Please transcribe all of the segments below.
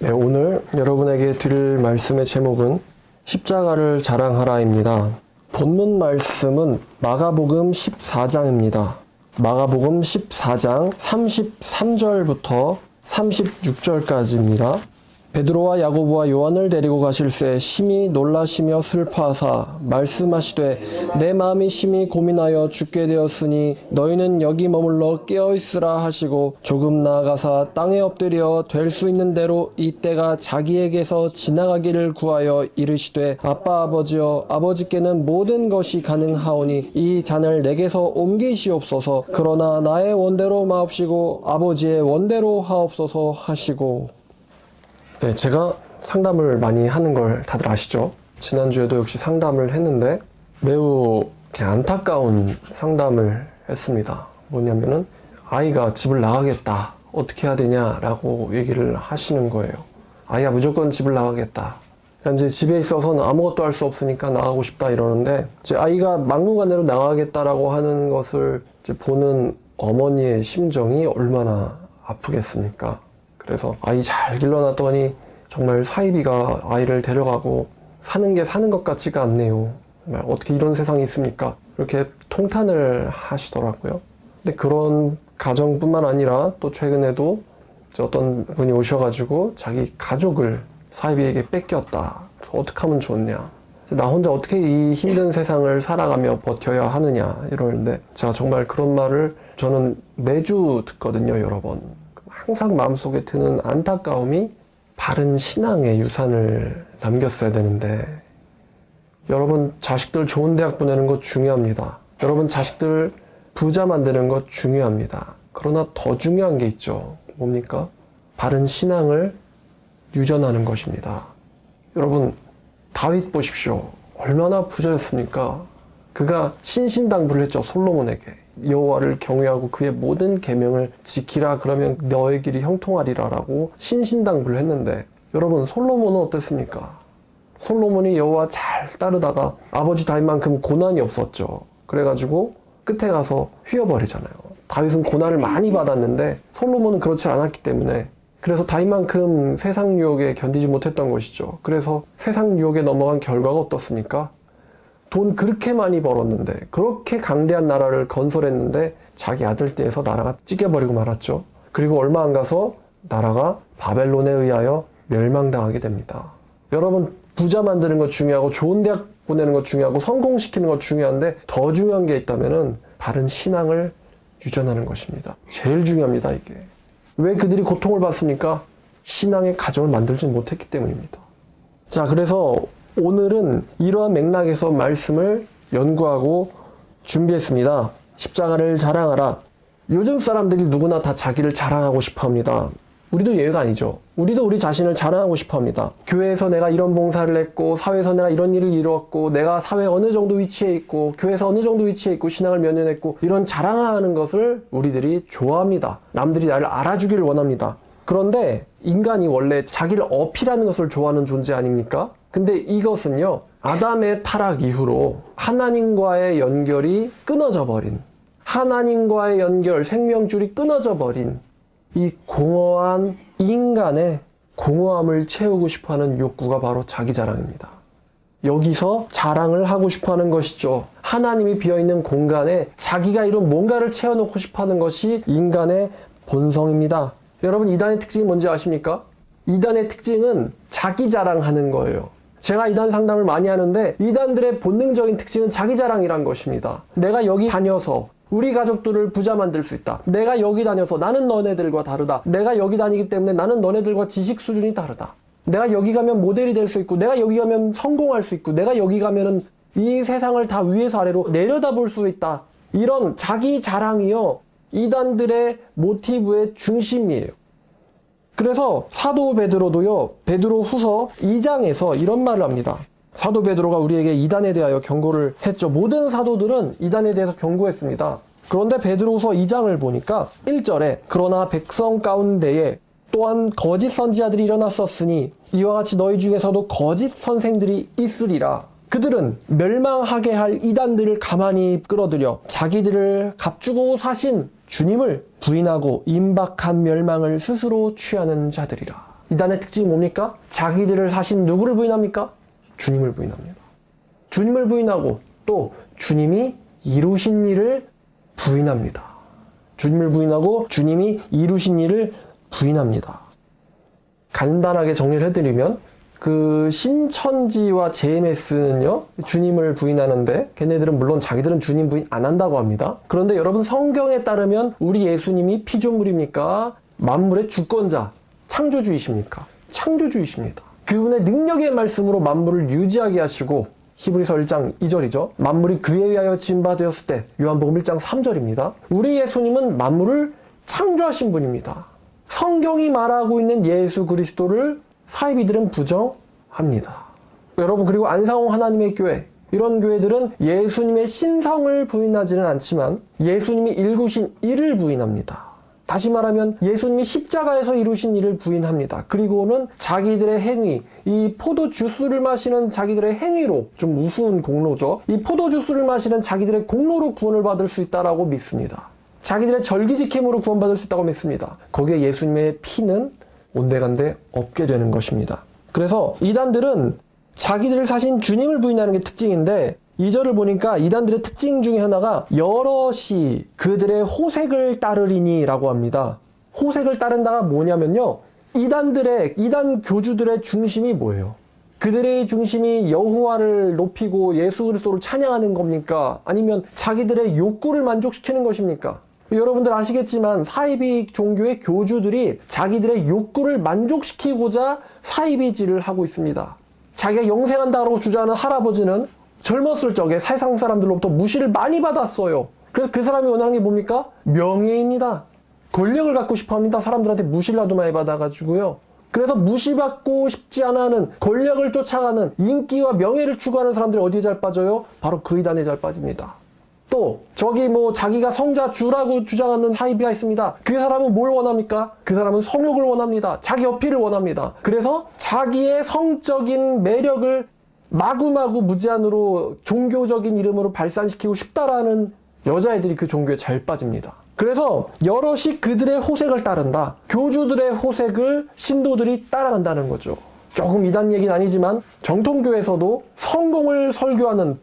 네, 오늘 여러분에게 드릴 말씀의 제목은 십자가를 자랑하라입니다. 본문 말씀은 마가복음 14장입니다. 마가복음 14장 33절부터 36절까지입니다. 베드로와 야고보와 요한을 데리고 가실새 심히 놀라시며 슬퍼하사 말씀하시되 내 마음이 심히 고민하여 죽게 되었으니 너희는 여기 머물러 깨어있으라 하시고 조금 나아가사 땅에 엎드려 될 수 있는 대로 이 때가 자기에게서 지나가기를 구하여 이르시되 아빠 아버지여 아버지께는 모든 것이 가능하오니 이 잔을 내게서 옮기시옵소서. 그러나 나의 원대로 마옵시고 아버지의 원대로 하옵소서 하시고. 네, 제가 상담을 많이 하는 걸 다들 아시죠? 지난주에도 역시 상담을 했는데 매우 안타까운 상담을 했습니다. 뭐냐면은 아이가 집을 나가겠다. 어떻게 해야 되냐라고 얘기를 하시는 거예요. 아이가 무조건 집을 나가겠다. 그러니까 이제 집에 있어서는 아무것도 할 수 없으니까 나가고 싶다 이러는데 이제 아이가 막무가내로 나가겠다라고 하는 것을 이제 보는 어머니의 심정이 얼마나 아프겠습니까? 그래서 아이 잘 길러놨더니 정말 사이비가 아이를 데려가고 사는 게 사는 것 같지가 않네요. 정말 어떻게 이런 세상이 있습니까? 이렇게 통탄을 하시더라고요. 근데 그런 가정뿐만 아니라 또 최근에도 어떤 분이 오셔가지고 자기 가족을 사이비에게 뺏겼다. 그래서 어떻게 하면 좋냐. 나 혼자 어떻게 이 힘든 세상을 살아가며 버텨야 하느냐 이러는데 제가 정말 그런 말을 저는 매주 듣거든요. 여러 번. 항상 마음속에 드는 안타까움이 바른 신앙의 유산을 남겼어야 되는데 여러분 자식들 좋은 대학 보내는 것 중요합니다. 여러분 자식들 부자 만드는 것 중요합니다. 그러나 더 중요한 게 있죠. 뭡니까? 바른 신앙을 유전하는 것입니다. 여러분 다윗 보십시오. 얼마나 부자였습니까? 그가 신신당부를 했죠. 솔로몬에게. 여호와를 경외하고 그의 모든 계명을 지키라 그러면 너의 길이 형통하리라 라고 신신당부를 했는데 여러분 솔로몬은 어땠습니까? 솔로몬이 여호와 잘 따르다가 아버지 다윗만큼 고난이 없었죠. 그래가지고 끝에 가서 휘어버리잖아요. 다윗은 고난을 많이 받았는데 솔로몬은 그렇지 않았기 때문에 그래서 다윗만큼 세상 유혹에 견디지 못했던 것이죠. 그래서 세상 유혹에 넘어간 결과가 어떻습니까? 돈 그렇게 많이 벌었는데 그렇게 강대한 나라를 건설했는데 자기 아들 떼에서 나라가 찢겨버리고 말았죠. 그리고 얼마 안 가서 나라가 바벨론에 의하여 멸망당하게 됩니다. 여러분 부자 만드는 거 중요하고 좋은 대학 보내는 거 중요하고 성공시키는 거 중요한데 더 중요한 게 있다면은 바른 신앙을 유전하는 것입니다. 제일 중요합니다. 이게. 왜 그들이 고통을 받습니까? 신앙의 가정을 만들지 못했기 때문입니다. 자, 그래서 오늘은 이러한 맥락에서 말씀을 연구하고 준비했습니다. 십자가를 자랑하라. 요즘 사람들이 누구나 다 자기를 자랑하고 싶어 합니다. 우리도 예외가 아니죠. 우리도 우리 자신을 자랑하고 싶어 합니다. 교회에서 내가 이런 봉사를 했고 사회에서 내가 이런 일을 이루었고 내가 사회에 어느 정도 위치에 있고 교회에서 어느 정도 위치에 있고 신앙을 몇 년 했고 이런 자랑하는 것을 우리들이 좋아합니다. 남들이 나를 알아주기를 원합니다. 그런데 인간이 원래 자기를 어필하는 것을 좋아하는 존재 아닙니까? 근데 이것은요, 아담의 타락 이후로 하나님과의 연결이 끊어져 버린, 하나님과의 연결, 생명줄이 끊어져 버린 이 공허한 인간의 공허함을 채우고 싶어하는 욕구가 바로 자기 자랑입니다. 여기서 자랑을 하고 싶어하는 것이죠. 하나님이 비어있는 공간에 자기가 이런 뭔가를 채워놓고 싶어하는 것이 인간의 본성입니다. 여러분 이단의 특징이 뭔지 아십니까? 이단의 특징은 자기 자랑하는 거예요. 제가 이단 상담을 많이 하는데 이단들의 본능적인 특징은 자기 자랑이란 것입니다. 내가 여기 다녀서 우리 가족들을 부자 만들 수 있다. 내가 여기 다녀서 나는 너네들과 다르다. 내가 여기 다니기 때문에 나는 너네들과 지식 수준이 다르다. 내가 여기 가면 모델이 될 수 있고 내가 여기 가면 성공할 수 있고 내가 여기 가면은 이 세상을 다 위에서 아래로 내려다볼 수 있다. 이런 자기 자랑이요. 이단들의 모티브의 중심이에요. 그래서 사도 베드로도요. 베드로 후서 2장에서 이런 말을 합니다. 사도 베드로가 우리에게 이단에 대하여 경고를 했죠. 모든 사도들은 이단에 대해서 경고했습니다. 그런데 베드로후서 2장을 보니까 1절에 그러나 백성 가운데에 또한 거짓 선지자들이 일어났었으니 이와 같이 너희 중에서도 거짓 선생들이 있으리라. 그들은 멸망하게 할 이단들을 가만히 끌어들여 자기들을 값주고 사신 주님을 부인하고 임박한 멸망을 스스로 취하는 자들이라. 이단의 특징이 뭡니까? 자기들을 사신 누구를 부인합니까? 주님을 부인합니다. 주님을 부인하고 또 주님이 이루신 일을 부인합니다. 주님을 부인하고 주님이 이루신 일을 부인합니다. 간단하게 정리를 해드리면 그 신천지와 JMS는요 주님을 부인하는데 걔네들은 물론 자기들은 주님 부인 안 한다고 합니다. 그런데 여러분 성경에 따르면 우리 예수님이 피조물입니까? 만물의 주권자, 창조주이십니까? 창조주이십니다. 그분의 능력의 말씀으로 만물을 유지하게 하시고 히브리서 1장 2절이죠. 만물이 그에 의하여 지음받았을 때 요한복음 1장 3절입니다. 우리 예수님은 만물을 창조하신 분입니다. 성경이 말하고 있는 예수 그리스도를 사이비들은 부정합니다. 여러분 그리고 안상홍 하나님의 교회 이런 교회들은 예수님의 신성을 부인하지는 않지만 예수님이 일구신 일을 부인합니다. 다시 말하면 예수님이 십자가에서 이루신 일을 부인합니다. 그리고는 자기들의 행위, 이 포도주스를 마시는 자기들의 행위로, 좀 우스운 공로죠. 이 포도주스를 마시는 자기들의 공로로 구원을 받을 수 있다라고 믿습니다. 자기들의 절기지킴으로 구원받을 수 있다고 믿습니다. 거기에 예수님의 피는 온데간데 없게 되는 것입니다. 그래서 이단들은 자기들을 사신 주님을 부인하는 게 특징인데 2절을 보니까 이단들의 특징 중에 하나가 여럿이 그들의 호색을 따르리니 라고 합니다. 호색을 따른다가 뭐냐면요. 이단 교주들의 중심이 뭐예요? 그들의 중심이 여호와를 높이고 예수 그리스도를 찬양하는 겁니까? 아니면 자기들의 욕구를 만족시키는 것입니까? 여러분들 아시겠지만 사이비 종교의 교주들이 자기들의 욕구를 만족시키고자 사이비질을 하고 있습니다. 자기가 영생한다고 주장하는 할아버지는 젊었을 적에 세상 사람들로부터 무시를 많이 받았어요. 그래서 그 사람이 원하는 게 뭡니까? 명예입니다. 권력을 갖고 싶어 합니다. 사람들한테 무시를 나도 많이 받아가지고요. 그래서 무시받고 싶지 않아 하는 권력을 쫓아가는 인기와 명예를 추구하는 사람들이 어디에 잘 빠져요? 바로 그 이단에 잘 빠집니다. 또 저기 자기가 성자주라고 주장하는 사이비가 있습니다. 그 사람은 뭘 원합니까? 그 사람은 성욕을 원합니다. 자기 어필을 원합니다. 그래서 자기의 성적인 매력을 마구마구 무제한으로 종교적인 이름으로 발산시키고 싶다라는 여자애들이 그 종교에 잘 빠집니다. 그래서 여럿이 그들의 호색을 따른다. 교주들의 호색을 신도들이 따라간다는 거죠. 조금 이단 얘기는 아니지만 정통교에서도 성공을 설교하는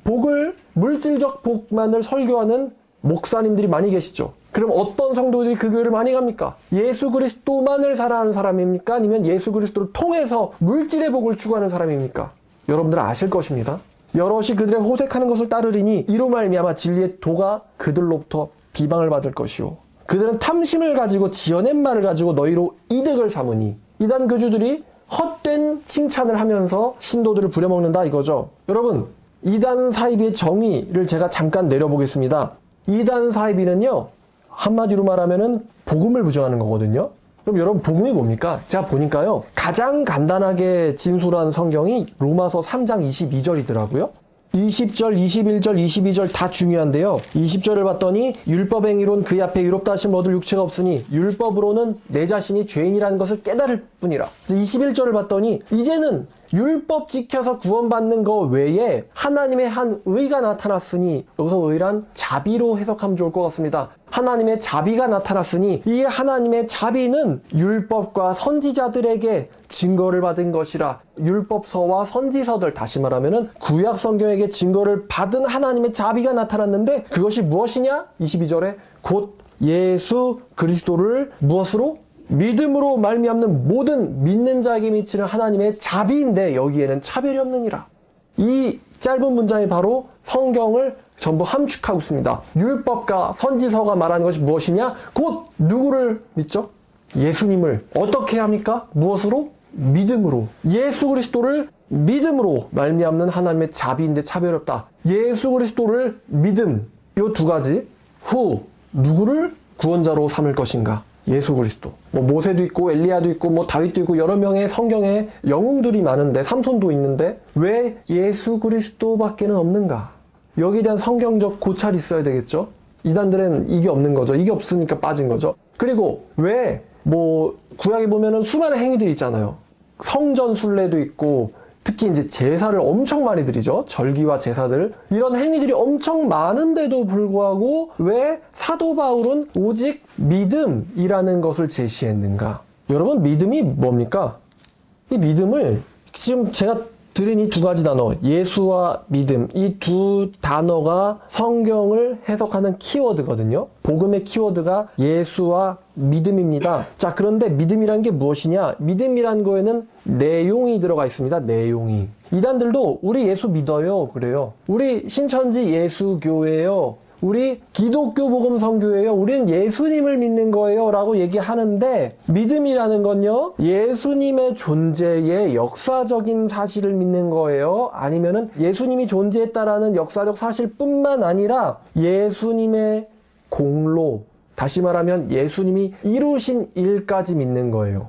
물질적 복만을 설교하는 목사님들이 많이 계시죠. 그럼 어떤 성도들이 그 교회를 많이 갑니까? 예수 그리스도만을 사랑하는 사람입니까? 아니면 예수 그리스도를 통해서 물질의 복을 추구하는 사람입니까? 여러분들은 아실 것입니다. 여럿이 그들의 호색하는 것을 따르리니 이로 말미암아 진리의 도가 그들로부터 비방을 받을 것이요 그들은 탐심을 가지고 지어낸 말을 가지고 너희로 이득을 삼으니 이단 교주들이 헛된 칭찬을 하면서 신도들을 부려먹는다 이거죠. 여러분 이단 사이비의 정의를 제가 잠깐 내려보겠습니다. 이단 사이비는요 한마디로 말하면은 복음을 부정하는 거거든요. 그럼 여러분 복음이 뭡니까? 제가 보니까요 가장 간단하게 진술한 성경이 로마서 3장 22절이더라고요. 20절, 21절, 22절 다 중요한데요. 20절을 봤더니 율법 행위론 그 앞에 유롭다 하심을 얻을 육체가 없으니 율법으로는 내 자신이 죄인이라는 것을 깨달을 뿐이라. 21절을 봤더니 이제는 율법 지켜서 구원받는 것 외에 하나님의 한 의가 나타났으니 여기서 의란 자비로 해석하면 좋을 것 같습니다. 하나님의 자비가 나타났으니 이 하나님의 자비는 율법과 선지자들에게 증거를 받은 것이라. 율법서와 선지서들 다시 말하면은 구약 성경에게 증거를 받은 하나님의 자비가 나타났는데 그것이 무엇이냐? 22절에 곧 예수 그리스도를 무엇으로? 믿음으로 말미암는 모든 믿는 자에게 미치는 하나님의 자비인데 여기에는 차별이 없느니라. 이 짧은 문장이 바로 성경을 전부 함축하고 있습니다. 율법과 선지서가 말하는 것이 무엇이냐? 곧 누구를 믿죠? 예수님을. 어떻게 합니까? 무엇으로? 믿음으로. 예수 그리스도를 믿음으로 말미암는 하나님의 자비인데 차별이 없다. 예수 그리스도를 믿음. 요 두 가지. 후 누구를 구원자로 삼을 것인가? 예수 그리스도. 모세도 있고 엘리야도 있고 다윗도 있고 여러 명의 성경에 영웅들이 많은데 삼손도 있는데 왜 예수 그리스도밖에는 없는가? 여기에 대한 성경적 고찰이 있어야 되겠죠. 이단들은 이게 없는 거죠. 이게 없으니까 빠진 거죠. 그리고 왜 구약에 보면은 수많은 행위들이 있잖아요. 성전 순례도 있고 특히 이제 제사를 엄청 많이 드리죠. 절기와 제사들. 이런 행위들이 엄청 많은데도 불구하고 왜 사도 바울은 오직 믿음이라는 것을 제시했는가? 여러분 믿음이 뭡니까? 이 믿음을 지금 제가 드린 이 두 가지 단어, 예수와 믿음, 이 두 단어가 성경을 해석하는 키워드거든요. 복음의 키워드가 예수와 믿음입니다. 자, 그런데 믿음이란 게 무엇이냐? 믿음이란 거에는 내용이 들어가 있습니다. 내용이. 이단들도 우리 예수 믿어요. 그래요. 우리 신천지 예수교회요. 우리 기독교 복음성교회요. 우리는 예수님을 믿는 거예요. 라고 얘기하는데 믿음이라는 건요. 예수님의 존재의 역사적인 사실을 믿는 거예요. 아니면은 예수님이 존재했다라는 역사적 사실뿐만 아니라 예수님의 공로, 다시 말하면 예수님이 이루신 일까지 믿는 거예요.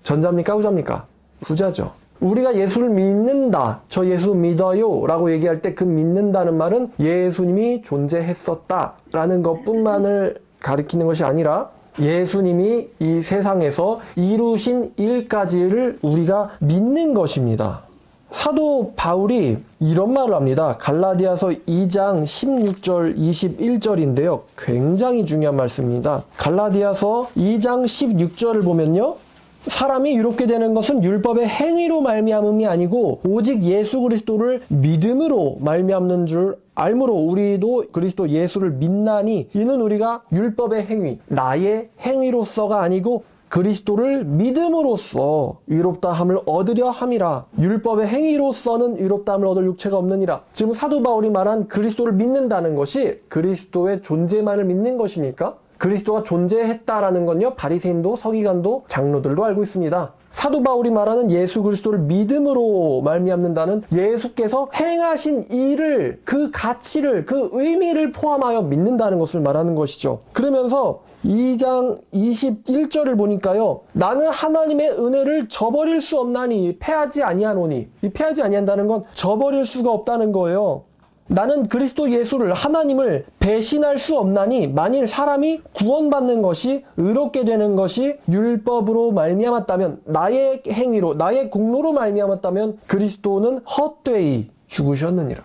전자입니까? 후자입니까? 후자죠. 우리가 예수를 믿는다, 저 예수 믿어요 라고 얘기할 때 그 믿는다는 말은 예수님이 존재했었다 라는 것뿐만을 가리키는 것이 아니라 예수님이 이 세상에서 이루신 일까지를 우리가 믿는 것입니다. 사도 바울이 이런 말을 합니다. 갈라디아서 2장 16절 21절인데요. 굉장히 중요한 말씀입니다. 갈라디아서 2장 16절을 보면요. 사람이 유롭게 되는 것은 율법의 행위로 말미암음이 아니고 오직 예수 그리스도를 믿음으로 말미암는 줄 알므로 우리도 그리스도 예수를 믿나니 이는 우리가 율법의 행위, 나의 행위로서가 아니고 그리스도를 믿음으로써 의롭다함을 얻으려 함이라. 율법의 행위로서는 의롭다함을 얻을 육체가 없느니라. 지금 사도 바울이 말한 그리스도를 믿는다는 것이 그리스도의 존재만을 믿는 것입니까? 그리스도가 존재했다라는 건요, 바리새인도 서기관도 장로들도 알고 있습니다. 사도 바울이 말하는 예수 그리스도를 믿음으로 말미암는다는 예수께서 행하신 일을, 그 가치를, 그 의미를 포함하여 믿는다는 것을 말하는 것이죠. 그러면서 2장 21절을 보니까요, 나는 하나님의 은혜를 저버릴 수 없나니 패하지 아니하노니. 이 패하지 아니한다는 건 저버릴 수가 없다는 거예요. 나는 그리스도 예수를, 하나님을 배신할 수 없나니 만일 사람이 구원받는 것이, 의롭게 되는 것이 율법으로 말미암았다면, 나의 행위로, 나의 공로로 말미암았다면 그리스도는 헛되이 죽으셨느니라.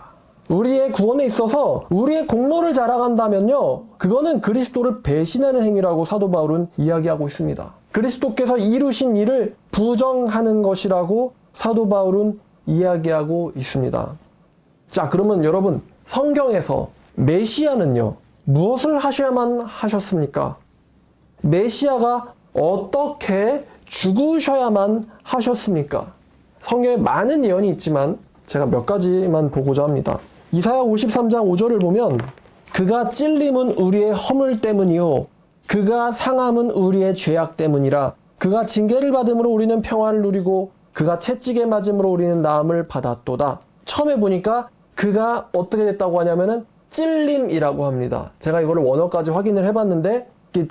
우리의 구원에 있어서 우리의 공로를 자랑한다면요, 그거는 그리스도를 배신하는 행위라고 사도 바울은 이야기하고 있습니다. 그리스도께서 이루신 일을 부정하는 것이라고 사도 바울은 이야기하고 있습니다. 자, 그러면 여러분, 성경에서 메시아는요, 무엇을 하셔야만 하셨습니까? 메시아가 어떻게 죽으셔야만 하셨습니까? 성경에 많은 예언이 있지만 제가 몇 가지만 보고자 합니다. 이사야 53장 5절을 보면 그가 찔림은 우리의 허물 때문이요 그가 상함은 우리의 죄악 때문이라. 그가 징계를 받음으로 우리는 평화를 누리고 그가 채찍에 맞음으로 우리는 나음을 받았도다. 처음에 보니까 그가 어떻게 됐다고 하냐면은 찔림이라고 합니다. 제가 이거를 원어까지 확인을 해봤는데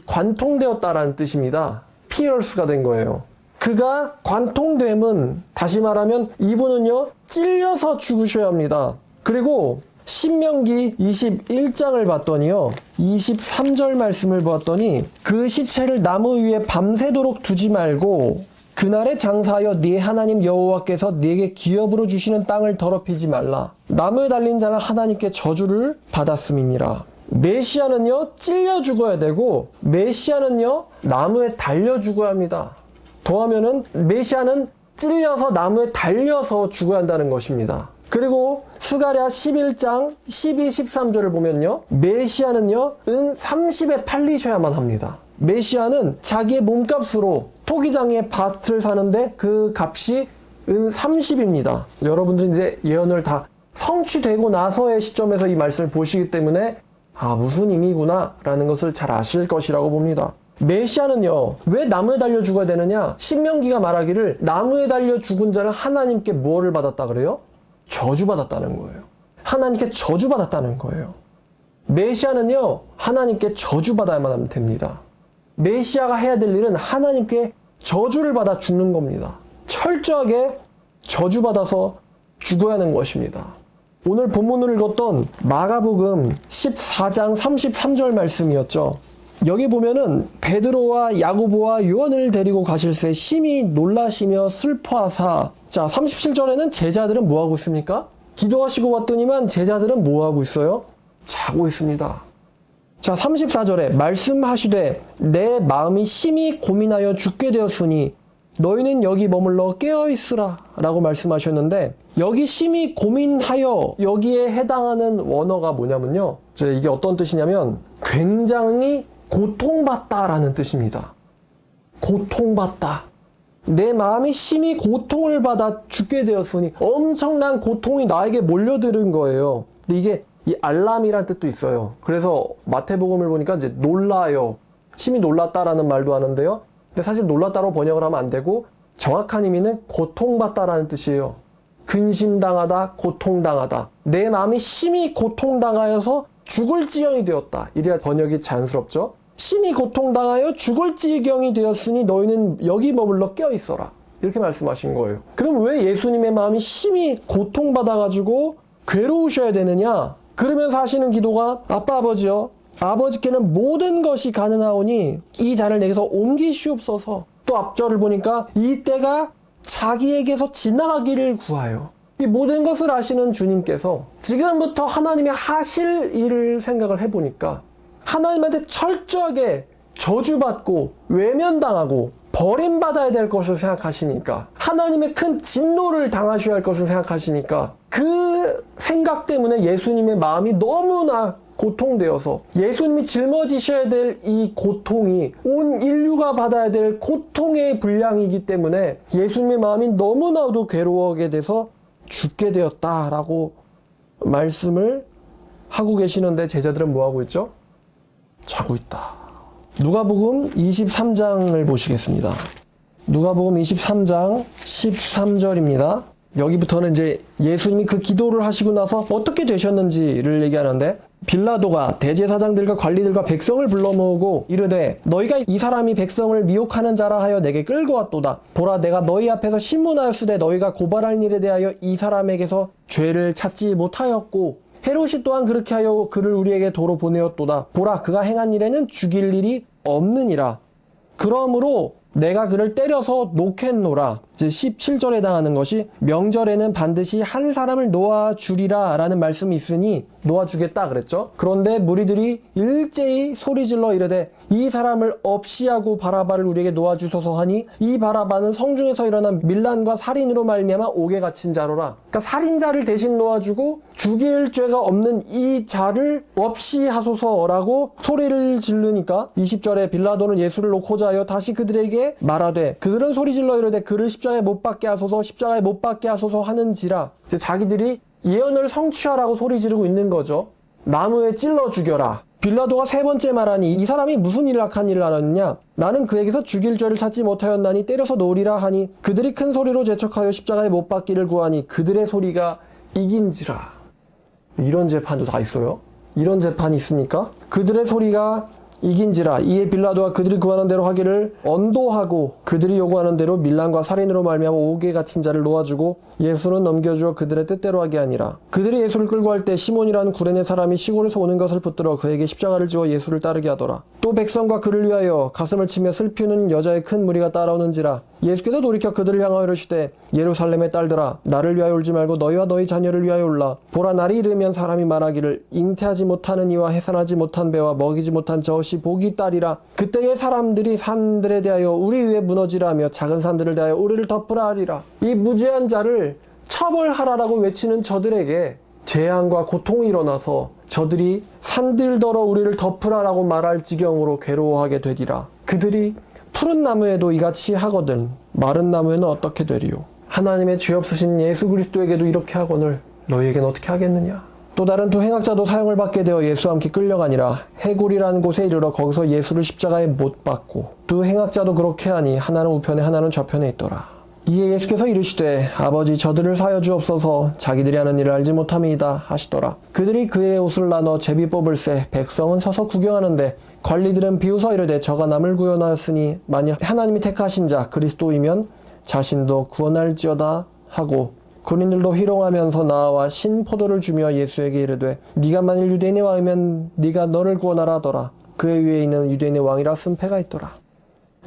관통되었다라는 뜻입니다. 피어스가 된 거예요. 그가 관통됨은, 다시 말하면 이분은요, 찔려서 죽으셔야 합니다. 그리고 신명기 21장을 봤더니요, 23절 말씀을 보았더니 그 시체를 나무 위에 밤새도록 두지 말고 그날에 장사하여 네 하나님 여호와께서 네게 기업으로 주시는 땅을 더럽히지 말라. 나무에 달린 자는 하나님께 저주를 받았음이니라. 메시아는요, 찔려 죽어야 되고 메시아는요, 나무에 달려 죽어야 합니다. 더하면은 메시아는 찔려서 나무에 달려서 죽어야 한다는 것입니다. 그리고 스가랴 11장 12, 13절을 보면요, 메시아는요, 은 30에 팔리셔야만 합니다. 메시아는 자기의 몸값으로 토기장에 밭을 사는데 그 값이 은 30입니다. 여러분들이 이제 예언을 다 성취되고 나서의 시점에서 이 말씀을 보시기 때문에 무슨 의미구나 라는 것을 잘 아실 것이라고 봅니다. 메시아는요, 왜 나무에 달려 죽어야 되느냐? 신명기가 말하기를 나무에 달려 죽은 자는 하나님께 무엇을 받았다 그래요? 저주받았다는 거예요. 하나님께 저주받았다는 거예요. 메시아는요, 하나님께 저주받아야만 됩니다. 메시아가 해야 될 일은 하나님께 저주를 받아 죽는 겁니다. 철저하게 저주받아서 죽어야 하는 것입니다. 오늘 본문을 읽었던 마가복음 14장 33절 말씀이었죠. 여기 보면은 베드로와 야고보와 요한을 데리고 가실새 심히 놀라시며 슬퍼하사. 자, 37절에는 제자들은 뭐하고 있습니까? 기도하시고 왔더니만 제자들은 뭐하고 있어요? 자고 있습니다. 자, 34절에 말씀하시되 내 마음이 심히 고민하여 죽게 되었으니 너희는 여기 머물러 깨어있으라 라고 말씀하셨는데, 여기 심히 고민하여 여기에 해당하는 원어가 뭐냐면요, 이게 어떤 뜻이냐면 굉장히 고통받다라는 뜻입니다. 고통받다. 내 마음이 심히 고통을 받아 죽게 되었으니 엄청난 고통이 나에게 몰려드는 거예요. 근데 이게 이 알람이라는 뜻도 있어요. 그래서 마태복음을 보니까 이제 놀라요, 심히 놀랐다라는 말도 하는데요. 근데 사실 놀랐다로 번역을 하면 안 되고 정확한 의미는 고통받다라는 뜻이에요. 근심당하다, 고통당하다. 내 마음이 심히 고통당하여서 죽을 지경이 되었다. 이래야 번역이 자연스럽죠. 심히 고통당하여 죽을 지경이 되었으니 너희는 여기 머물러 깨어있어라. 이렇게 말씀하신 거예요. 그럼 왜 예수님의 마음이 심히 고통받아가지고 괴로우셔야 되느냐? 그러면서 하시는 기도가 아빠 아버지요, 아버지께는 모든 것이 가능하오니 이 잔을 내게서 옮기시옵소서. 또 앞절을 보니까 이 때가 자기에게서 지나가기를 구하여. 이 모든 것을 아시는 주님께서 지금부터 하나님이 하실 일을 생각을 해보니까 하나님한테 철저하게 저주받고 외면당하고 버림받아야 될 것을 생각하시니까, 하나님의 큰 진노를 당하셔야 할 것을 생각하시니까, 그 생각 때문에 예수님의 마음이 너무나 고통되어서 예수님이 짊어지셔야 될 이 고통이 온 인류가 받아야 될 고통의 분량이기 때문에 예수님의 마음이 너무나도 괴로워하게 돼서 죽게 되었다라고 말씀을 하고 계시는데, 제자들은 뭐하고 있죠? 자고 있다. 누가복음 23장을 보시겠습니다. 누가복음 23장 13절입니다. 여기부터는 이제 예수님이 그 기도를 하시고 나서 어떻게 되셨는지를 얘기하는데, 빌라도가 대제사장들과 관리들과 백성을 불러 모으고 이르되 너희가 이 사람이 백성을 미혹하는 자라 하여 내게 끌고 왔도다. 보라, 내가 너희 앞에서 신문하였으되 너희가 고발할 일에 대하여 이 사람에게서 죄를 찾지 못하였고, 헤롯이 또한 그렇게 하여 그를 우리에게 도로 보내었도다. 보라, 그가 행한 일에는 죽일 일이 없느니라. 그러므로 내가 그를 때려서 놓겠노라. 이제 17절에 해당하는 것이 명절에는 반드시 한 사람을 놓아주리라 라는 말씀이 있으니 놓아주겠다 그랬죠. 그런데 무리들이 일제히 소리질러 이르되 이 사람을 없이하고 바라바를 우리에게 놓아주소서 하니, 이 바라바는 성중에서 일어난 밀란과 살인으로 말미암아 옥에 갇힌 자로라. 그러니까 살인자를 대신 놓아주고 죽일 죄가 없는 이 자를 없이 하소서라고 소리를 지르니까, 20절에 빌라도는 예수를 놓고자 하여 다시 그들에게 말하되 그들은 소리질러 이르되 그를 십자가에 못 박게 하소서, 십자가에 못 박게 하소서 하는지라. 이제 자기들이 예언을 성취하라고 소리 지르고 있는 거죠. 나무에 찔러 죽여라. 빌라도가 3번째 말하니 이 사람이 무슨 일을 악한 일을 하였느냐? 나는 그에게서 죽일 죄를 찾지 못하였나니 때려서 놓으리라 하니, 그들이 큰 소리로 재촉하여 십자가에 못 박기를 구하니 그들의 소리가 이긴지라. 이런 재판도 다 있어요? 이런 재판이 있습니까? 그들의 소리가 이긴지라. 이에 빌라도가 그들이 구하는 대로 하기를 언도하고 그들이 요구하는 대로 밀란과 살인으로 말미암아 옥에 갇힌 자를 놓아주고 예수는 넘겨주어 그들의 뜻대로 하게 하니라. 그들이 예수를 끌고 할 때 시몬이라는 구레네 사람이 시골에서 오는 것을 붙들어 그에게 십자가를 지워 예수를 따르게 하더라. 또 백성과 그를 위하여 가슴을 치며 슬피는 여자의 큰 무리가 따라오는지라. 예수께서 돌이켜 그들을 향하여 이르시되 예루살렘의 딸들아, 나를 위하여 울지 말고 너희와 너희 자녀를 위하여 울라. 보라, 날이 이르면 사람이 말하기를 잉태하지 못하는 이와 해산하지 못한 배와 먹이지 못한 젖이 복이 딸이라. 그때의 사람들이 산들에 대하여 우리 위에 무너지라 하며 작은 산들을 대하여 우리를 덮으라 하리라. 이 무죄한 자를 처벌하라라고 외치는 저들에게 재앙과 고통이 일어나서 저들이 산들더러 우리를 덮으라라고 말할 지경으로 괴로워하게 되리라. 그들이 푸른 나무에도 이같이 하거든 마른 나무에는 어떻게 되리요? 하나님의 죄 없으신 예수 그리스도에게도 이렇게 하거늘 너희에겐 어떻게 하겠느냐? 또 다른 두 행악자도 사형을 받게 되어 예수와 함께 끌려가니라. 해골이라는 곳에 이르러 거기서 예수를 십자가에 못 박고, 두 행악자도 그렇게 하니 하나는 우편에 하나는 좌편에 있더라. 이에 예수께서 이르시되 아버지, 저들을 사여 주옵소서, 자기들이 하는 일을 알지 못함이이다 하시더라. 그들이 그의 옷을 나눠 제비 뽑을새 백성은 서서 구경하는데 관리들은 비웃어 이르되 저가 남을 구원하였으니 만일 하나님이 택하신 자 그리스도이면 자신도 구원할지어다 하고, 군인들도 희롱하면서 나와 신포도를 주며 예수에게 이르되 네가 만일 유대인의 왕이면 네가 너를 구원하라 하더라. 그의 위에 있는 유대인의 왕이라 쓴패가 있더라.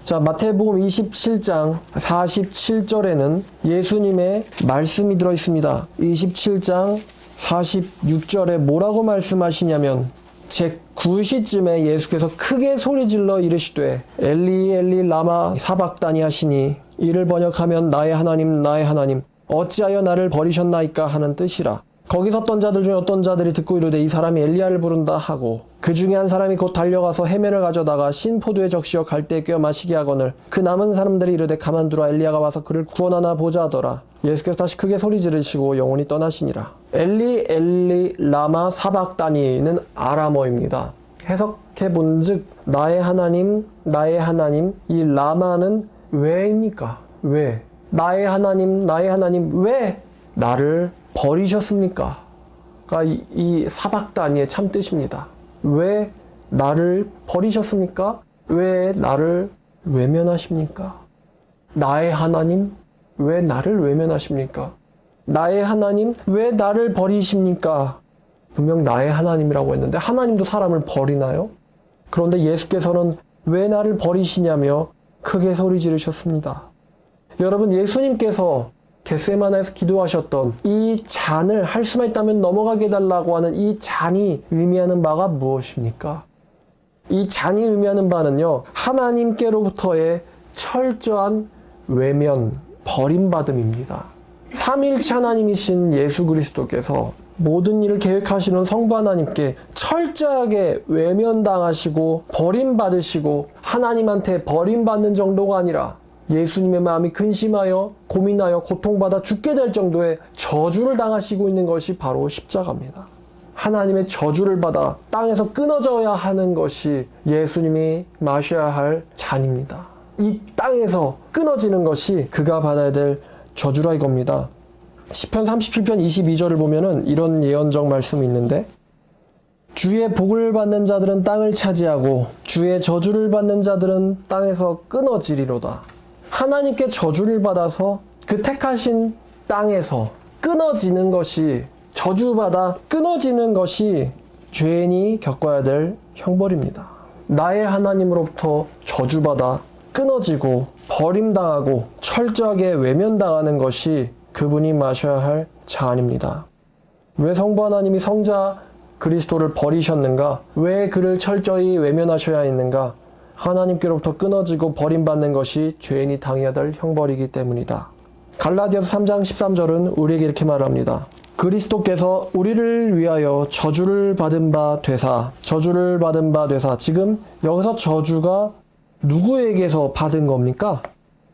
자, 마태복음 27장 47절에는 예수님의 말씀이 들어 있습니다. 27장 46절에 뭐라고 말씀하시냐면, 제9시쯤에 예수께서 크게 소리질러 이르시되 엘리 엘리 라마 사박다니 하시니 이를 번역하면 나의 하나님 나의 하나님 어찌하여 나를 버리셨나이까 하는 뜻이라. 거기 섰던 자들 중에 어떤 자들이 듣고 이르되 이 사람이 엘리야를 부른다 하고 그 중에 한 사람이 곧 달려가서 해면을 가져다가 신 포도에 적시어 갈대에 꿰어 마시게 하거늘 그 남은 사람들이 이르되 가만두라 엘리야가 와서 그를 구원하나 보자 하더라. 예수께서 다시 크게 소리 지르시고 영혼이 떠나시니라. 엘리 엘리 라마 사박다니는 아람어입니다. 해석해 본즉 나의 하나님 이 라마는 왜입니까? 왜? 나의 하나님 왜 나를 버리셨습니까? 가 이 사박다니의 참 뜻입니다. 왜 나를 버리셨습니까? 왜 나를 외면하십니까? 나의 하나님 왜 나를 외면하십니까? 나의 하나님 왜 나를 버리십니까? 분명 나의 하나님이라고 했는데 하나님도 사람을 버리나요? 그런데 예수께서는 왜 나를 버리시냐며 크게 소리 지르셨습니다. 여러분, 예수님께서 겟세마네에서 기도하셨던 이 잔을 할 수만 있다면 넘어가게 해달라고 하는 이 잔이 의미하는 바가 무엇입니까? 이 잔이 의미하는 바는요, 하나님께로부터의 철저한 외면, 버림받음입니다. 삼위일체 하나님이신 예수 그리스도께서 모든 일을 계획하시는 성부 하나님께 철저하게 외면당하시고 버림받으시고 하나님한테 버림받는 정도가 아니라 예수님의 마음이 근심하여 고민하여 고통받아 죽게 될 정도의 저주를 당하시고 있는 것이 바로 십자가입니다. 하나님의 저주를 받아 땅에서 끊어져야 하는 것이 예수님이 마셔야 할 잔입니다. 이 땅에서 끊어지는 것이 그가 받아야 될 저주라 이겁니다. 시편 37편 22절을 보면은 이런 예언적 말씀이 있는데 주의 복을 받는 자들은 땅을 차지하고 주의 저주를 받는 자들은 땅에서 끊어지리로다. 하나님께 저주를 받아서 그 택하신 땅에서 끊어지는 것이 저주받아 끊어지는 것이 죄인이 겪어야 될 형벌입니다. 나의 하나님으로부터 저주받아 끊어지고 버림당하고 철저하게 외면당하는 것이 그분이 마셔야 할 잔입니다. 왜 성부 하나님이 성자 그리스도를 버리셨는가? 왜 그를 철저히 외면하셔야 했는가? 하나님께로부터 끊어지고 버림받는 것이 죄인이 당해야 될 형벌이기 때문이다. 갈라디아서 3장 13절은 우리에게 이렇게 말합니다. 그리스도께서 우리를 위하여 저주를 받은 바 되사 지금 여기서 저주가 누구에게서 받은 겁니까?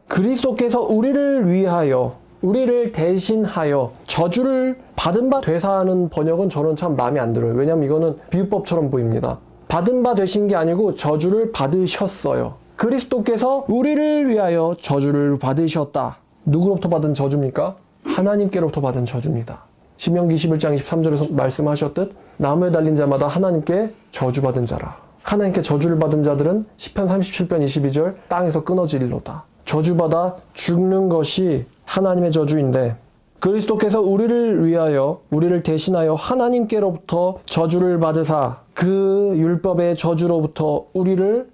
그리스도께서 우리를 위하여 우리를 대신하여 저주를 받은 바 되사하는 번역은 저는 참 마음에 안 들어요. 왜냐하면 이거는 비유법처럼 보입니다. 받은 바 되신 게 아니고 저주를 받으셨어요. 그리스도께서 우리를 위하여 저주를 받으셨다. 누구로부터 받은 저주입니까? 하나님께로부터 받은 저주입니다. 신명기 21장 23절에서 말씀하셨듯 나무에 달린 자마다 하나님께 저주받은 자라. 하나님께 저주를 받은 자들은 시편 37편 22절 땅에서 끊어지리로다. 저주받아 죽는 것이 하나님의 저주인데 그리스도께서 우리를 위하여 우리를 대신하여 하나님께로부터 저주를 받으사 그 율법의 저주로부터 우리를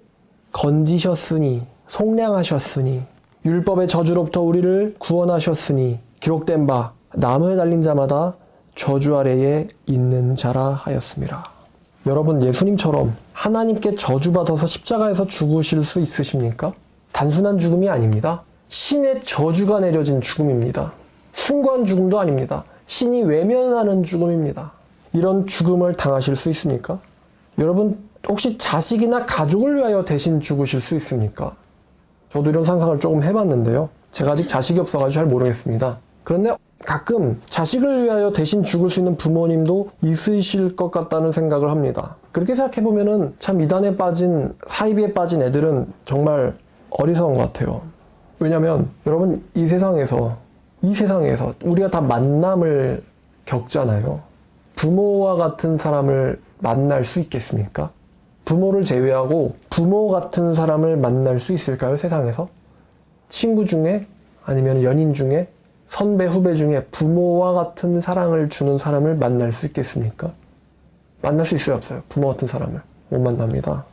건지셨으니 속량하셨으니 율법의 저주로부터 우리를 구원하셨으니 기록된 바 나무에 달린 자마다 저주 아래에 있는 자라 하였습니다. 여러분, 예수님처럼 하나님께 저주받아서 십자가에서 죽으실 수 있으십니까? 단순한 죽음이 아닙니다. 신의 저주가 내려진 죽음입니다. 숭고한 죽음도 아닙니다. 신이 외면하는 죽음입니다. 이런 죽음을 당하실 수 있습니까? 여러분, 혹시 자식이나 가족을 위하여 대신 죽으실 수 있습니까? 저도 이런 상상을 조금 해봤는데요. 제가 아직 자식이 없어가지고 잘 모르겠습니다. 그런데 가끔 자식을 위하여 대신 죽을 수 있는 부모님도 있으실 것 같다는 생각을 합니다. 그렇게 생각해보면은 참 이단에 빠진, 사이비에 빠진 애들은 정말 어리석은 것 같아요. 왜냐면 여러분, 이 세상에서 우리가 다 만남을 겪잖아요. 부모와 같은 사람을 만날 수 있겠습니까? 부모를 제외하고 부모 같은 사람을 만날 수 있을까요, 세상에서? 친구 중에, 아니면 연인 중에, 선배, 후배 중에 부모와 같은 사랑을 주는 사람을 만날 수 있겠습니까? 만날 수 있어요, 없어요? 부모 같은 사람을 못 만납니다.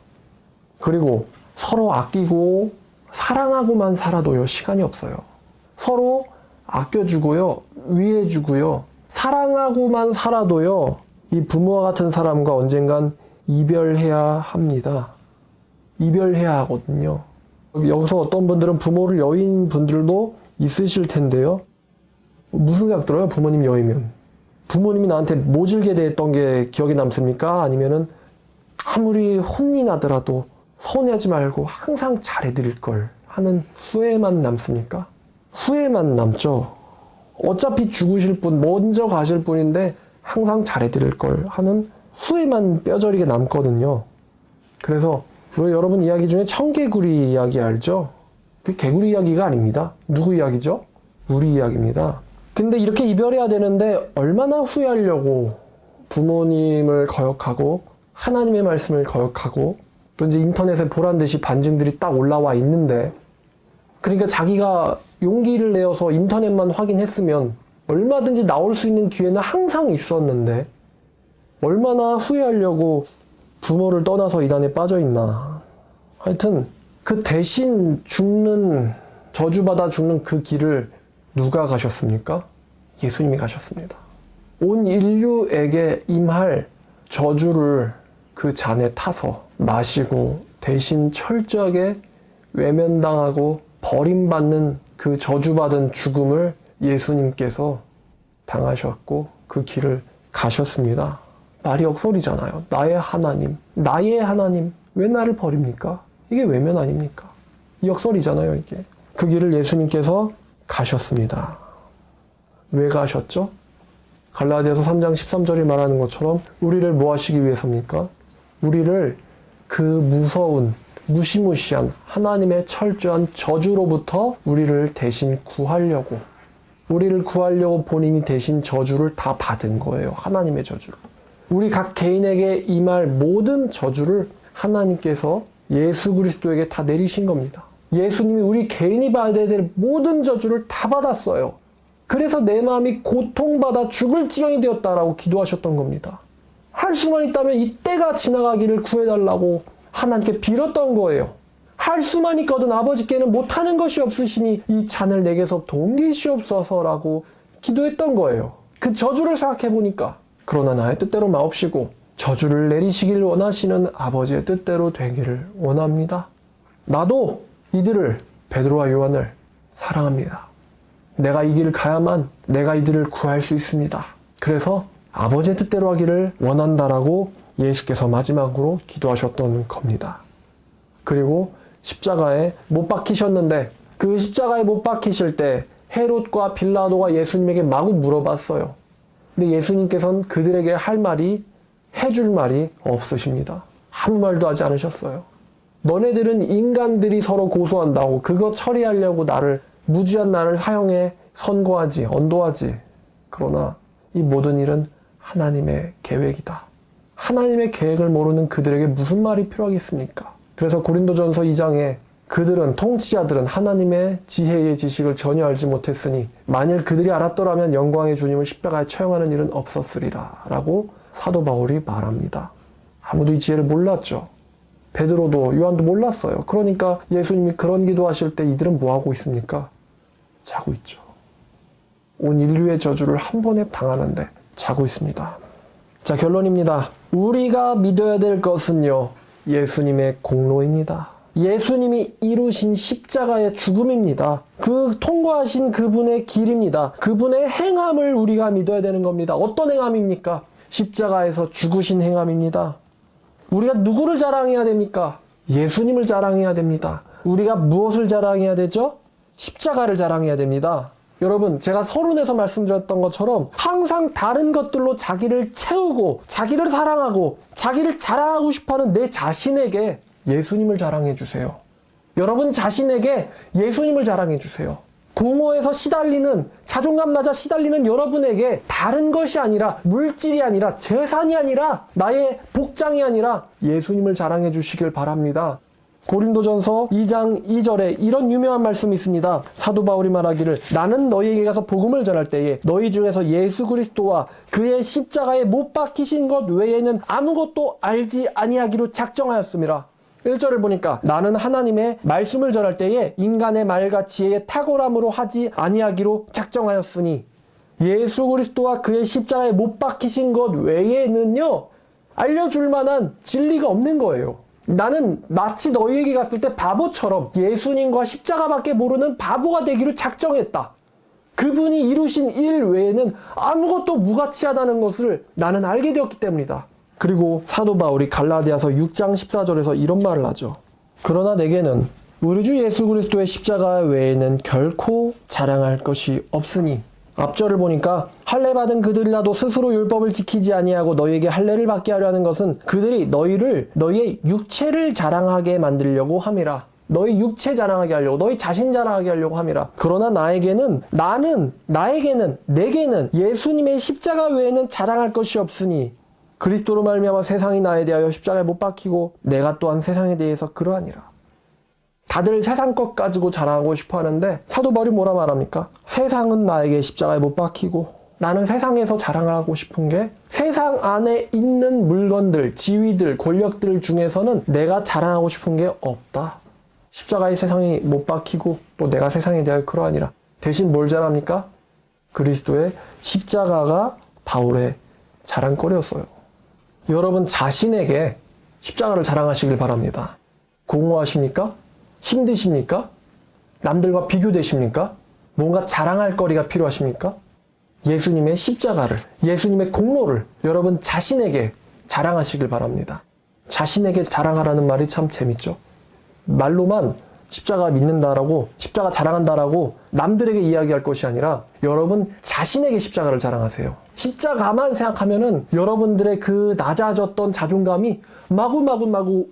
그리고 서로 아끼고 사랑하고만 살아도요, 시간이 없어요. 서로 아껴주고요, 위해주고요, 사랑하고만 살아도요, 이 부모와 같은 사람과 언젠간 이별해야 합니다. 이별해야 하거든요. 여기서 어떤 분들은 부모를 여인 분들도 있으실 텐데요. 무슨 생각 들어요? 부모님 여이면. 부모님이 나한테 모질게 대했던 게 기억에 남습니까? 아니면은 아무리 혼이 나더라도 서운해하지 말고 항상 잘해드릴 걸 하는 후회만 남습니까? 후회만 남죠. 어차피 죽으실 분, 먼저 가실 분인데 항상 잘해드릴 걸 하는 후회만 뼈저리게 남거든요. 그래서 여러분 이야기 중에 청개구리 이야기 알죠? 그 개구리 이야기가 아닙니다. 누구 이야기죠? 우리 이야기입니다. 근데 이렇게 이별해야 되는데 얼마나 후회하려고 부모님을 거역하고 하나님의 말씀을 거역하고 또 이제 인터넷에 보란듯이 반증들이 딱 올라와 있는데, 그러니까 자기가 용기를 내어서 인터넷만 확인했으면 얼마든지 나올 수 있는 기회는 항상 있었는데 얼마나 후회하려고 부모를 떠나서 이단에 빠져 있나. 하여튼 그 대신 죽는, 저주받아 죽는 그 길을 누가 가셨습니까? 예수님이 가셨습니다. 온 인류에게 임할 저주를 그 잔에 타서 마시고 대신 철저하게 외면당하고 버림받는 그 저주받은 죽음을 예수님께서 당하셨고 그 길을 가셨습니다. 말이 억소리잖아요. 나의 하나님, 왜 나를 버립니까? 이게 외면 아닙니까? 역설이잖아요, 이게. 그 길을 예수님께서 가셨습니다. 왜 가셨죠? 갈라디아서 3장 13절이 말하는 것처럼 우리를 뭐 하시기 위해서입니까? 우리를 그 무서운, 무시무시한 하나님의 철저한 저주로부터 우리를 대신 구하려고, 우리를 구하려고 본인이 대신 저주를 다 받은 거예요. 하나님의 저주를. 우리 각 개인에게 임할 모든 저주를 하나님께서 예수 그리스도에게 다 내리신 겁니다. 예수님이 우리 개인이 받아야 될 모든 저주를 다 받았어요. 그래서 내 마음이 고통받아 죽을 지경이 되었다라고 기도하셨던 겁니다. 할 수만 있다면 이때가 지나가기를 구해달라고 하나님께 빌었던 거예요. 할 수만 있거든 아버지께는 못하는 것이 없으시니 이 잔을 내게서부터 옮기시옵소서라고 기도했던 거예요. 그 저주를 생각해보니까, 그러나 나의 뜻대로 마옵시고 저주를 내리시길 원하시는 아버지의 뜻대로 되기를 원합니다. 나도 이들을, 베드로와 요한을 사랑합니다. 내가 이 길을 가야만 내가 이들을 구할 수 있습니다. 그래서 아버지의 뜻대로 하기를 원한다라고 예수께서 마지막으로 기도하셨던 겁니다. 그리고 십자가에 못 박히셨는데 그 십자가에 못 박히실 때 헤롯과 빌라도가 예수님에게 마구 물어봤어요. 근데 예수님께서는 그들에게 할 말이, 해줄 말이 없으십니다. 아무 말도 하지 않으셨어요. 너네들은 인간들이 서로 고소한다고 그거 처리하려고 무지한 나를 사형에 선고하지, 언도하지. 그러나 이 모든 일은 하나님의 계획이다. 하나님의 계획을 모르는 그들에게 무슨 말이 필요하겠습니까? 그래서 고린도전서 2장에 그들은, 통치자들은 하나님의 지혜의 지식을 전혀 알지 못했으니 만일 그들이 알았더라면 영광의 주님을 십자가에 처형하는 일은 없었으리라 라고 사도 바울이 말합니다. 아무도 이 지혜를 몰랐죠. 베드로도 요한도 몰랐어요. 그러니까 예수님이 그런 기도하실 때 이들은 뭐하고 있습니까? 자고 있죠. 온 인류의 저주를 한 번에 당하는데 자고 있습니다. 자, 결론입니다. 우리가 믿어야 될 것은요, 예수님의 공로입니다. 예수님이 이루신 십자가의 죽음입니다. 그 통과하신 그분의 길입니다. 그분의 행함을 우리가 믿어야 되는 겁니다. 어떤 행함입니까? 십자가에서 죽으신 행함입니다. 우리가 누구를 자랑해야 됩니까? 예수님을 자랑해야 됩니다. 우리가 무엇을 자랑해야 되죠? 십자가를 자랑해야 됩니다. 여러분, 제가 서론에서 말씀드렸던 것처럼 항상 다른 것들로 자기를 채우고 자기를 사랑하고 자기를 자랑하고 싶어하는 내 자신에게 예수님을 자랑해 주세요. 여러분 자신에게 예수님을 자랑해 주세요. 공허에서 시달리는, 자존감 낮아 시달리는 여러분에게 다른 것이 아니라, 물질이 아니라, 재산이 아니라, 나의 복장이 아니라 예수님을 자랑해 주시길 바랍니다. 고린도전서 2장 2절에 이런 유명한 말씀이 있습니다. 사도 바울이 말하기를, 나는 너희에게 가서 복음을 전할 때에 너희 중에서 예수 그리스도와 그의 십자가에 못 박히신 것 외에는 아무것도 알지 아니하기로 작정하였습니다. 1절을 보니까 나는 하나님의 말씀을 전할 때에 인간의 말과 지혜의 탁월함으로 하지 아니하기로 작정하였으니, 예수 그리스도와 그의 십자가에 못 박히신 것 외에는요, 알려줄 만한 진리가 없는 거예요. 나는 마치 너희에게 갔을 때 바보처럼 예수님과 십자가밖에 모르는 바보가 되기를 작정했다. 그분이 이루신 일 외에는 아무것도 무가치하다는 것을 나는 알게 되었기 때문이다. 그리고 사도 바울이 갈라디아서 6장 14절에서 이런 말을 하죠. 그러나 내게는 우리 주 예수 그리스도의 십자가 외에는 결코 자랑할 것이 없으니. 앞절을 보니까 할례 받은 그들이라도 스스로 율법을 지키지 아니하고 너희에게 할례를 받게 하려 하는 것은 그들이 너희의 육체를 자랑하게 만들려고 함이라. 너희 육체 자랑하게 하려고, 너희 자신 자랑하게 하려고 함이라. 그러나 내게는 예수님의 십자가 외에는 자랑할 것이 없으니 그리스도로 말미암아 세상이 나에 대하여 십자가에 못 박히고 내가 또한 세상에 대해서 그러하니라. 다들 세상 것 가지고 자랑하고 싶어 하는데 사도 바울이 뭐라 말합니까? 세상은 나에게 십자가에 못 박히고 나는 세상에서 자랑하고 싶은 게 세상 안에 있는 물건들, 지위들, 권력들 중에서는 내가 자랑하고 싶은 게 없다. 십자가에 세상이 못 박히고 또 내가 세상에 대하여 그러하니라. 대신 뭘 자랑합니까? 그리스도의 십자가가 바울의 자랑거리였어요. 여러분 자신에게 십자가를 자랑하시길 바랍니다. 공허하십니까? 힘드십니까? 남들과 비교되십니까? 뭔가 자랑할 거리가 필요하십니까? 예수님의 십자가를, 예수님의 공로를 여러분 자신에게 자랑하시길 바랍니다. 자신에게 자랑하라는 말이 참 재밌죠. 말로만 십자가 믿는다라고, 십자가 자랑한다라고 남들에게 이야기할 것이 아니라 여러분 자신에게 십자가를 자랑하세요. 십자가만 생각하면은 여러분들의 그 낮아졌던 자존감이 마구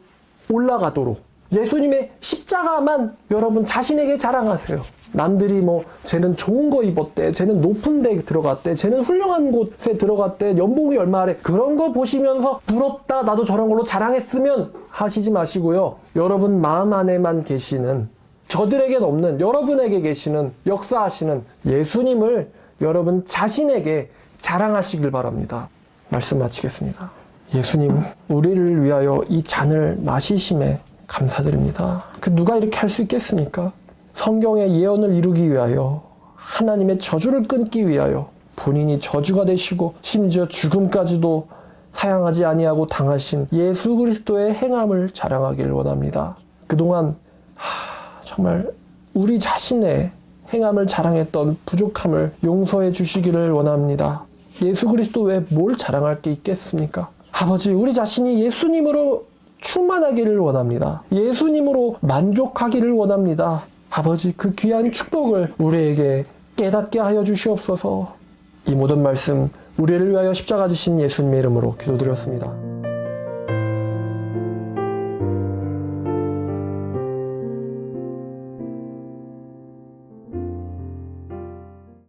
올라가도록 예수님의 십자가만 여러분 자신에게 자랑하세요. 남들이 쟤는 좋은 거 입었대, 쟤는 높은 데 들어갔대, 쟤는 훌륭한 곳에 들어갔대, 연봉이 얼마래, 그런 거 보시면서 부럽다, 나도 저런 걸로 자랑했으면 하시지 마시고요. 여러분 마음 안에만 계시는, 저들에겐 없는, 여러분에게 계시는, 역사하시는 예수님을 여러분 자신에게 자랑하시길 바랍니다. 말씀 마치겠습니다. 예수님, 우리를 위하여 이 잔을 마시심에 감사드립니다. 누가 이렇게 할 수 있겠습니까? 성경의 예언을 이루기 위하여, 하나님의 저주를 끊기 위하여 본인이 저주가 되시고 심지어 죽음까지도 사양하지 아니하고 당하신 예수 그리스도의 행함을 자랑하길 원합니다. 그동안 정말 우리 자신의 행함을 자랑했던 부족함을 용서해 주시기를 원합니다. 예수 그리스도 외에 뭘 자랑할 게 있겠습니까? 아버지, 우리 자신이 예수님으로 충만하기를 원합니다. 예수님으로 만족하기를 원합니다. 아버지, 그 귀한 축복을 우리에게 깨닫게 하여 주시옵소서. 이 모든 말씀 우리를 위하여 십자가 지신 예수님의 이름으로 기도드렸습니다.